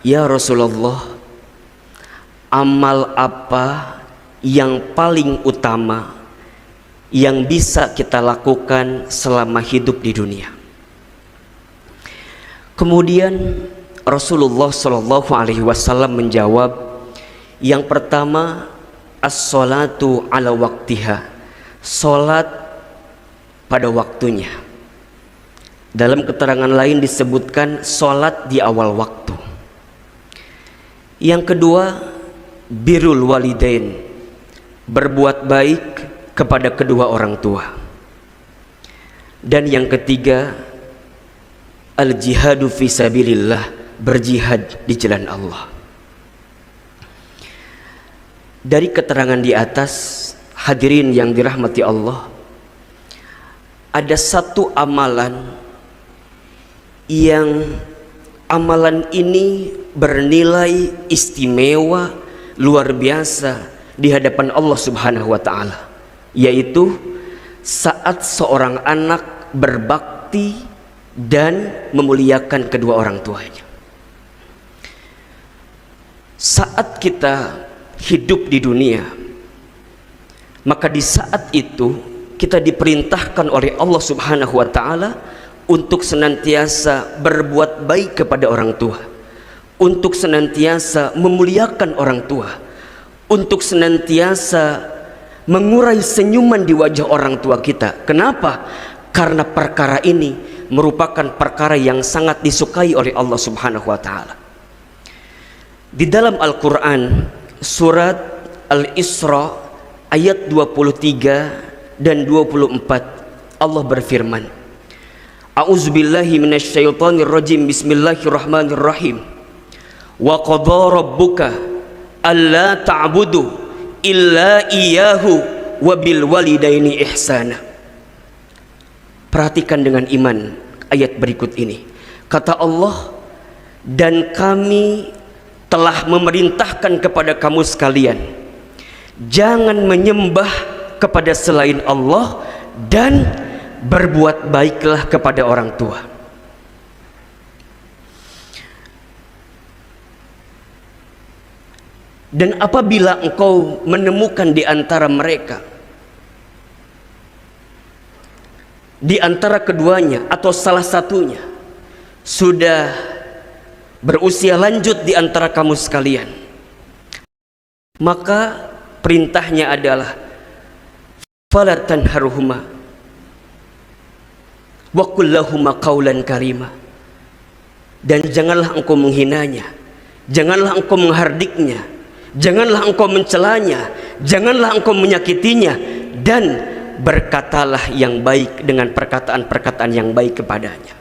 Ya Rasulullah, amal apa yang paling utama yang bisa kita lakukan selama hidup di dunia? Kemudian Rasulullah Shallallahu Alaihi Wasallam menjawab, yang pertama as-salatu ala waktiha, salat pada waktunya. Dalam keterangan lain disebutkan salat di awal waktu. Yang kedua birrul walidain, berbuat baik kepada kedua orang tua. Dan yang ketiga al-jihadu fi sabilillah, berjihad di jalan Allah. Dari keterangan di atas, hadirin yang dirahmati Allah, ada satu amalan yang amalan ini bernilai istimewa luar biasa di hadapan Allah Subhanahu wa taala, yaitu saat seorang anak berbakti dan memuliakan kedua orang tuanya. Saat kita hidup di dunia, maka di saat itu kita diperintahkan oleh Allah Subhanahu wa taala untuk senantiasa berbuat baik kepada orang tua, untuk senantiasa memuliakan orang tua, untuk senantiasa mengurai senyuman di wajah orang tua kita. Kenapa? Karena perkara ini merupakan perkara yang sangat disukai oleh Allah Subhanahu wa taala. Di dalam Al-Qur'an surat Al-Isra ayat 23 dan 24, Allah berfirman, A'udzubillahi minasyaitonirrajim, bismillahirrahmanirrahim. Wa qadha rabbuka alla ta'budu illa iyyahu wa bil walidaini ihsana. Perhatikan dengan iman ayat berikut ini. Kata Allah, dan kami telah memerintahkan kepada kamu sekalian, jangan menyembah kepada selain Allah dan berbuat baiklah kepada orang tua. Dan apabila engkau menemukan di antara mereka, di antara keduanya atau salah satunya sudah berusia lanjut di antara kamu sekalian, maka perintahnya adalah fala tanharhuma wa qul lahuma qaulan karima, dan janganlah engkau menghinanya, janganlah engkau menghardiknya, janganlah engkau mencelanya, janganlah engkau menyakitinya, dan berkatalah yang baik dengan perkataan-perkataan yang baik kepadanya.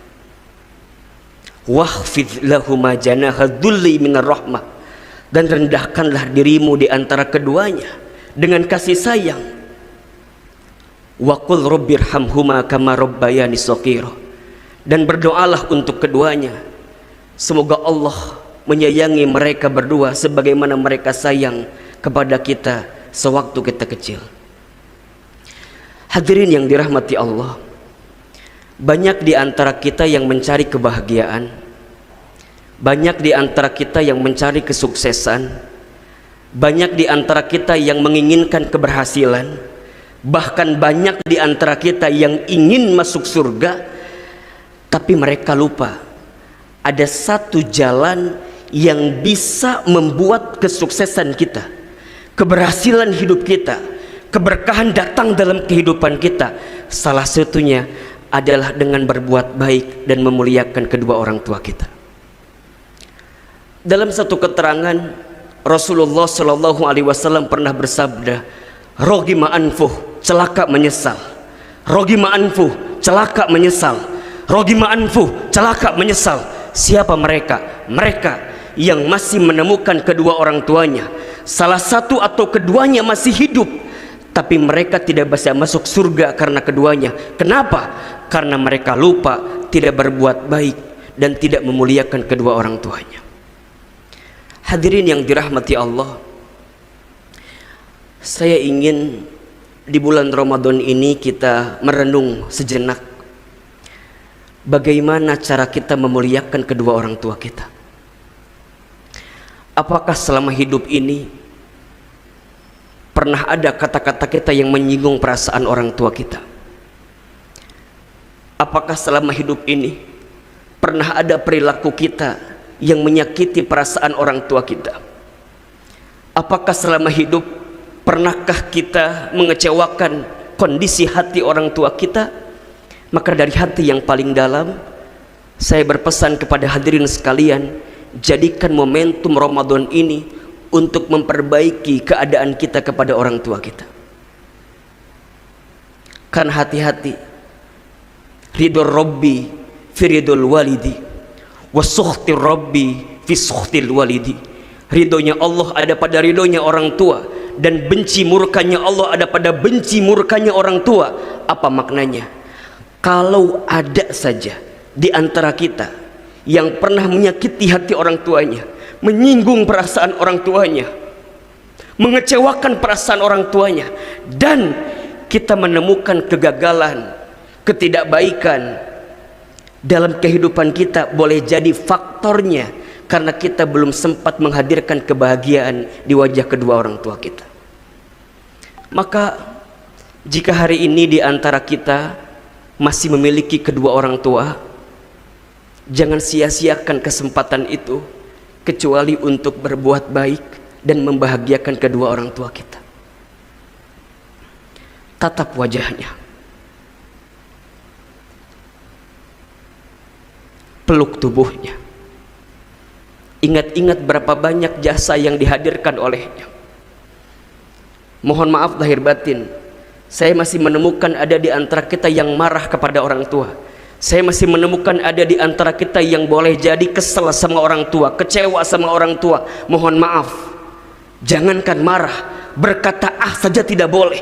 Wahfidh lahuma janaha dhulli minar rahmah, dan rendahkanlah dirimu di antara keduanya dengan kasih sayang. Wa qul rabbirhamhuma kama rabbayani shaghira, dan berdoalah untuk keduanya, semoga Allah menyayangi mereka berdua sebagaimana mereka sayang kepada kita sewaktu kita kecil. Hadirin yang dirahmati Allah, banyak di antara kita yang mencari kebahagiaan, banyak di antara kita yang mencari kesuksesan, banyak di antara kita yang menginginkan keberhasilan, bahkan banyak di antara kita yang ingin masuk surga, tapi mereka lupa ada satu jalan yang bisa membuat kesuksesan kita, keberhasilan hidup kita, keberkahan datang dalam kehidupan kita. Salah satunya adalah dengan berbuat baik dan memuliakan kedua orang tua kita. Dalam satu keterangan, Rasulullah Shallallahu Alaihi Wasallam pernah bersabda, "Rogima anfuh, celaka menyesal. Rogima anfuh, celaka menyesal. Rogima anfuh, celaka menyesal." Siapa mereka? Mereka yang masih menemukan kedua orang tuanya, salah satu atau keduanya masih hidup, tapi mereka tidak bisa masuk surga karena keduanya. Kenapa? Karena mereka lupa, tidak berbuat baik, dan tidak memuliakan kedua orang tuanya. Hadirin yang dirahmati Allah, saya ingin di bulan Ramadan ini kita merenung sejenak bagaimana cara kita memuliakan kedua orang tua kita. Apakah selama hidup ini pernah ada kata-kata kita yang menyinggung perasaan orang tua kita? Apakah selama hidup ini pernah ada perilaku kita yang menyakiti perasaan orang tua kita? Apakah selama hidup pernahkah kita mengecewakan kondisi hati orang tua kita? Maka dari hati yang paling dalam, saya berpesan kepada hadirin sekalian, jadikan momentum Ramadan ini untuk memperbaiki keadaan kita kepada orang tua kita. Kan hati-hati, ridho Rabbi fi ridhul walidi wa sukhti Rabbi fi sukhtil walidi. Ridhonya Allah ada pada ridhonya orang tua, dan benci murkanya Allah ada pada benci murkanya orang tua. Apa maknanya? Kalau ada saja di antara kita yang pernah menyakiti hati orang tuanya, menyinggung perasaan orang tuanya, mengecewakan perasaan orang tuanya, dan kita menemukan kegagalan, ketidakbaikan dalam kehidupan kita, boleh jadi faktornya karena kita belum sempat menghadirkan kebahagiaan di wajah kedua orang tua kita. Maka jika hari ini di antara kita masih memiliki kedua orang tua, jangan sia-siakan kesempatan itu kecuali untuk berbuat baik dan membahagiakan kedua orang tua kita. Tatap wajahnya, peluk tubuhnya, ingat-ingat berapa banyak jasa yang dihadirkan olehnya. Mohon maaf lahir batin, saya masih menemukan ada di antara kita yang marah kepada orang tua. Saya masih menemukan ada di antara kita yang boleh jadi kesel sama orang tua, kecewa sama orang tua. Mohon maaf, jangankan marah, berkata ah saja tidak boleh.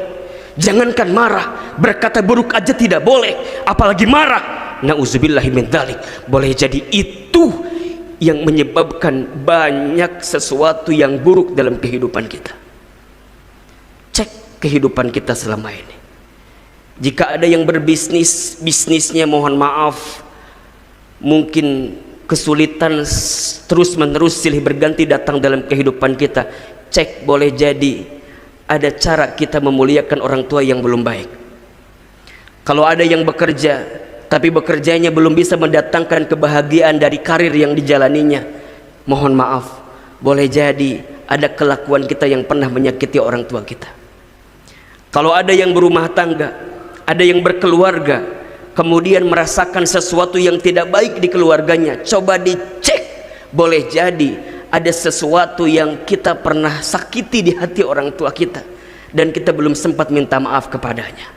Jangankan marah, berkata buruk aja tidak boleh, apalagi marah. Nauzubillahi min dzalik. Boleh jadi itu yang menyebabkan banyak sesuatu yang buruk dalam kehidupan kita. Cek kehidupan kita selama ini. Jika ada yang berbisnis, bisnisnya mohon maaf mungkin kesulitan terus menerus silih berganti datang dalam kehidupan kita. Cek, boleh jadi ada cara kita memuliakan orang tua yang belum baik. Kalau ada yang bekerja tapi bekerjanya belum bisa mendatangkan kebahagiaan dari karir yang dijalaninya, mohon maaf, boleh jadi ada kelakuan kita yang pernah menyakiti orang tua kita. Kalau ada yang berumah tangga, ada yang berkeluarga, kemudian merasakan sesuatu yang tidak baik di keluarganya, coba dicek, boleh jadi ada sesuatu yang kita pernah sakiti di hati orang tua kita dan kita belum sempat minta maaf kepadanya.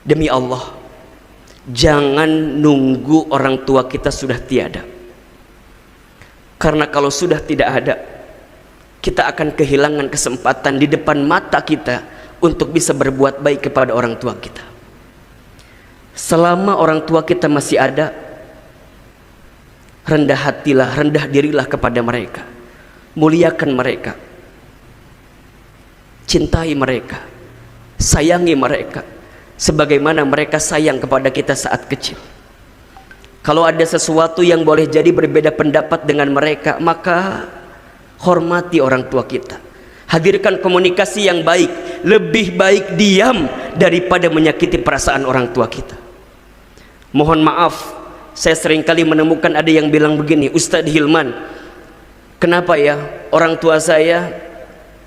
Demi Allah, jangan nunggu orang tua kita sudah tiada, karena kalau sudah tidak ada, kita akan kehilangan kesempatan di depan mata kita untuk bisa berbuat baik kepada orang tua kita. Selama orang tua kita masih ada, rendah hatilah, rendah dirilah kepada mereka, muliakan mereka, cintai mereka, sayangi mereka sebagaimana mereka sayang kepada kita saat kecil. Kalau ada sesuatu yang boleh jadi berbeda pendapat dengan mereka, maka hormati orang tua kita, hadirkan komunikasi yang baik. Lebih baik diam daripada menyakiti perasaan orang tua kita. Mohon maaf, saya seringkali menemukan ada yang bilang begini, Ustadz Hilman, kenapa ya orang tua saya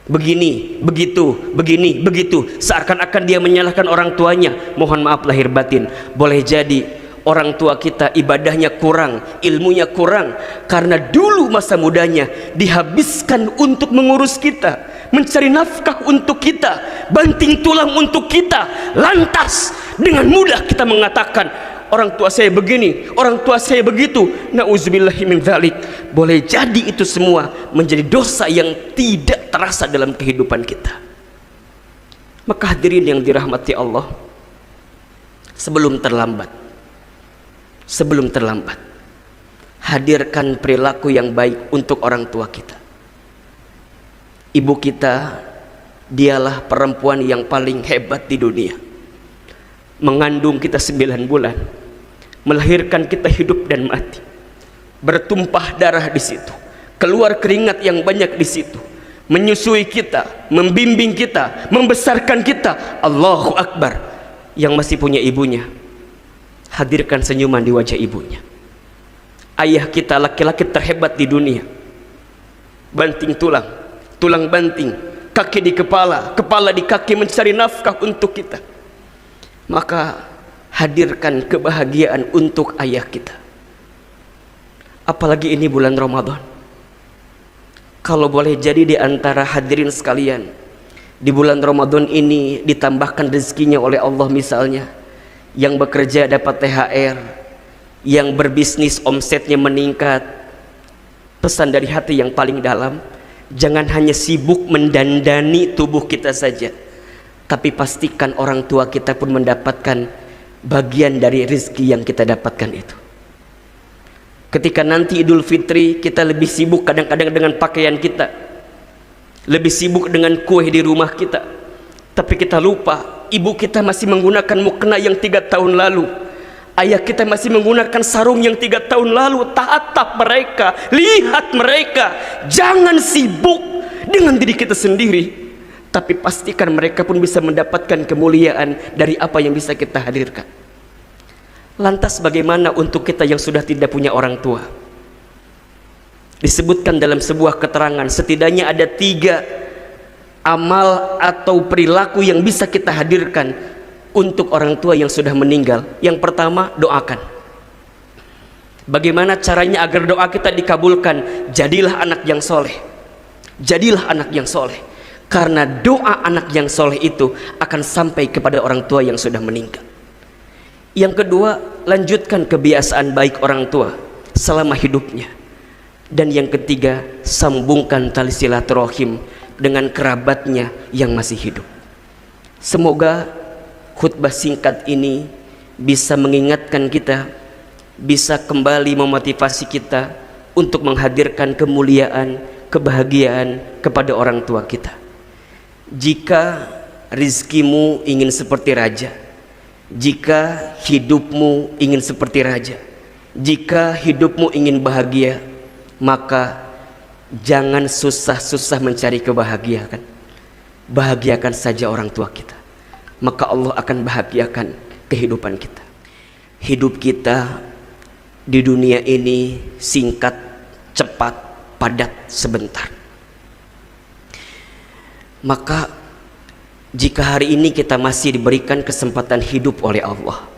begini, begitu, begini, begitu, seakan-akan dia menyalahkan orang tuanya. Mohon maaf lahir batin, boleh jadi orang tua kita ibadahnya kurang, ilmunya kurang, karena dulu masa mudanya dihabiskan untuk mengurus kita, mencari nafkah untuk kita, banting tulang untuk kita. Lantas dengan mudah kita mengatakan orang tua saya begini, orang tua saya begitu. Nauzubillahi min dzalik. Boleh jadi itu semua menjadi dosa yang tidak terasa dalam kehidupan kita. Maka hadirin yang dirahmati Allah, sebelum terlambat, hadirkan perilaku yang baik untuk orang tua kita. Ibu kita, dialah perempuan yang paling hebat di dunia. Mengandung kita 9 bulan, melahirkan kita hidup dan mati, bertumpah darah di situ, keluar keringat yang banyak di situ, menyusui kita, membimbing kita, membesarkan kita. Allahu Akbar. Yang masih punya ibunya, hadirkan senyuman di wajah ibunya. Ayah kita laki-laki terhebat di dunia, banting tulang, tulang banting, kaki di kepala, kepala di kaki, mencari nafkah untuk kita. Maka hadirkan kebahagiaan untuk ayah kita. Apalagi ini bulan Ramadan. Kalau boleh jadi di antara hadirin sekalian, di bulan Ramadan ini ditambahkan rezekinya oleh Allah, misalnya yang bekerja dapat THR, yang berbisnis omsetnya meningkat. Pesan dari hati yang paling dalam, jangan hanya sibuk mendandani tubuh kita saja, tapi pastikan orang tua kita pun mendapatkan bagian dari rezeki yang kita dapatkan itu. Ketika nanti Idul Fitri, kita lebih sibuk kadang-kadang dengan pakaian kita, lebih sibuk dengan kue di rumah kita, tapi kita lupa ibu kita masih menggunakan mukena yang 3 tahun lalu, ayah kita masih menggunakan sarung yang 3 tahun lalu. Tatap mereka, lihat mereka. Jangan sibuk dengan diri kita sendiri, tapi pastikan mereka pun bisa mendapatkan kemuliaan dari apa yang bisa kita hadirkan. Lantas bagaimana untuk kita yang sudah tidak punya orang tua? Disebutkan dalam sebuah keterangan, setidaknya ada 3 amal atau perilaku yang bisa kita hadirkan untuk orang tua yang sudah meninggal. Yang pertama, doakan. Bagaimana caranya agar doa kita dikabulkan? Jadilah anak yang soleh. Jadilah anak yang soleh. Karena doa anak yang soleh itu akan sampai kepada orang tua yang sudah meninggal. Yang kedua, lanjutkan kebiasaan baik orang tua selama hidupnya. Dan yang ketiga, sambungkan tali silaturahim dengan kerabatnya yang masih hidup. Semoga khutbah singkat ini bisa mengingatkan kita, bisa kembali memotivasi kita untuk menghadirkan kemuliaan, kebahagiaan kepada orang tua kita. Jika rizkimu ingin seperti raja, jika hidupmu ingin seperti raja, jika hidupmu ingin bahagia, maka jangan susah-susah mencari kebahagiaan. Bahagiakan saja orang tua kita, maka Allah akan bahagiakan kehidupan kita. Hidup kita di dunia ini singkat, cepat, padat, sebentar. Maka jika hari ini kita masih diberikan kesempatan hidup oleh Allah,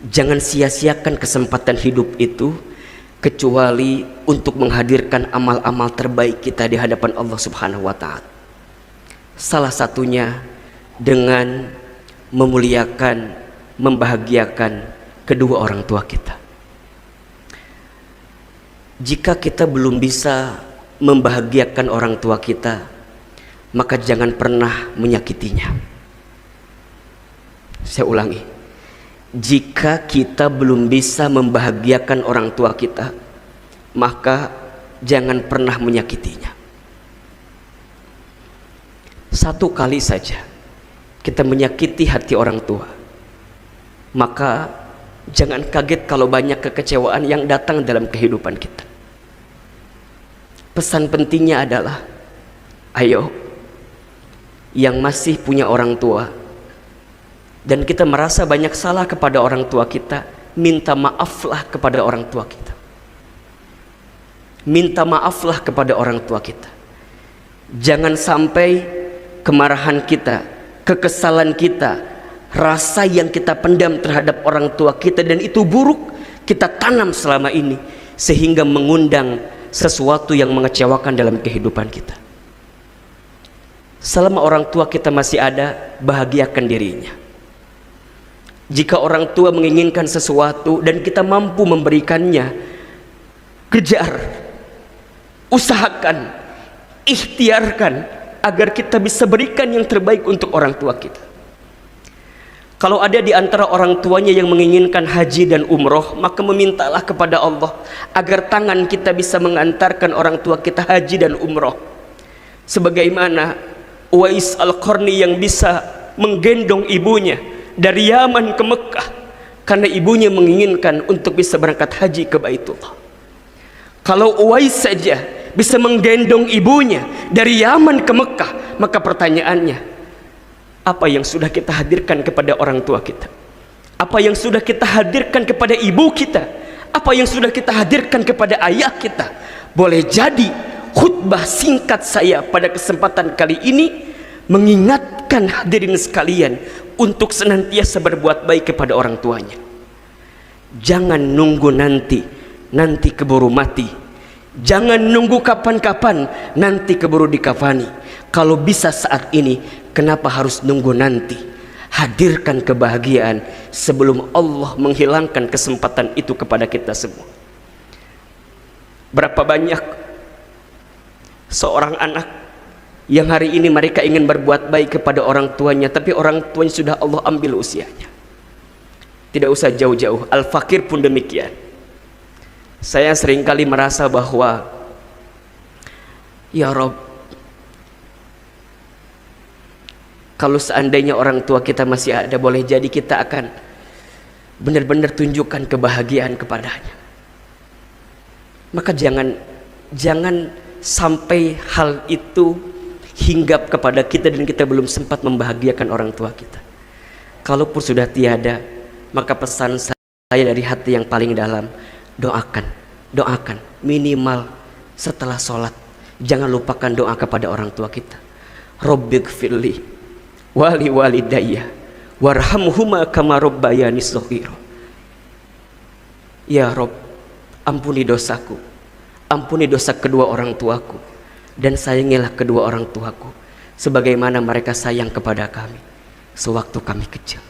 jangan sia-siakan kesempatan hidup itu, kecuali untuk menghadirkan amal-amal terbaik kita di hadapan Allah Subhanahu wa Ta'ala. Salah satunya dengan memuliakan, membahagiakan kedua orang tua kita. Jika kita belum bisa membahagiakan orang tua kita, maka jangan pernah menyakitinya. Saya ulangi, jika kita belum bisa membahagiakan orang tua kita, maka jangan pernah menyakitinya. Satu kali saja kita menyakiti hati orang tua, maka jangan kaget kalau banyak kekecewaan yang datang dalam kehidupan kita. Pesan pentingnya adalah, ayo yang masih punya orang tua dan kita merasa banyak salah kepada orang tua kita, minta maaflah kepada orang tua kita. Minta maaflah kepada orang tua kita. Jangan sampai kemarahan kita, kekesalan kita, rasa yang kita pendam terhadap orang tua kita dan itu buruk, kita tanam selama ini sehingga mengundang sesuatu yang mengecewakan dalam kehidupan kita. Selama orang tua kita masih ada, bahagiakan dirinya. Jika orang tua menginginkan sesuatu dan kita mampu memberikannya, kejar, usahakan, ikhtiarkan agar kita bisa berikan yang terbaik untuk orang tua kita. Kalau ada di antara orang tuanya yang menginginkan haji dan umroh, maka memintalah kepada Allah agar tangan kita bisa mengantarkan orang tua kita haji dan umroh. Sebagaimana Uwais Al-Qarni yang bisa menggendong ibunya dari Yaman ke Mekah karena ibunya menginginkan untuk bisa berangkat haji ke Baitullah. Kalau Uwais saja bisa menggendong ibunya dari Yaman ke Mekah. Maka pertanyaannya, apa yang sudah kita hadirkan kepada orang tua kita? Apa yang sudah kita hadirkan kepada ibu kita? Apa yang sudah kita hadirkan kepada ayah kita? Boleh jadi khutbah singkat saya pada kesempatan kali ini mengingatkan hadirin sekalian untuk senantiasa berbuat baik kepada orang tuanya. Jangan nunggu nanti keburu mati. Jangan nunggu kapan-kapan, nanti keburu dikafani. Kalau bisa saat ini, kenapa harus nunggu nanti? Hadirkan kebahagiaan sebelum Allah menghilangkan kesempatan itu kepada kita semua. Berapa banyak seorang anak yang hari ini mereka ingin berbuat baik kepada orang tuanya, tapi orang tuanya sudah Allah ambil usianya. Tidak usah jauh-jauh, al-fakir pun demikian. Saya seringkali merasa bahwa ya Rob, kalau seandainya orang tua kita masih ada, boleh jadi kita akan benar-benar tunjukkan kebahagiaan kepadanya. Maka jangan sampai hal itu hinggap kepada kita dan kita belum sempat membahagiakan orang tua kita. Kalaupun sudah tiada, maka pesan saya dari hati yang paling dalam, doakan minimal setelah sholat. Jangan lupakan doa kepada orang tua kita. Rabbighfirli wali walidayya warhamhuma kama rabbayani shaghira. Ya Rob, ampuni dosaku, ampuni dosa kedua orang tuaku, dan sayangilah kedua orang tuaku sebagaimana mereka sayang kepada kami sewaktu kami kecil.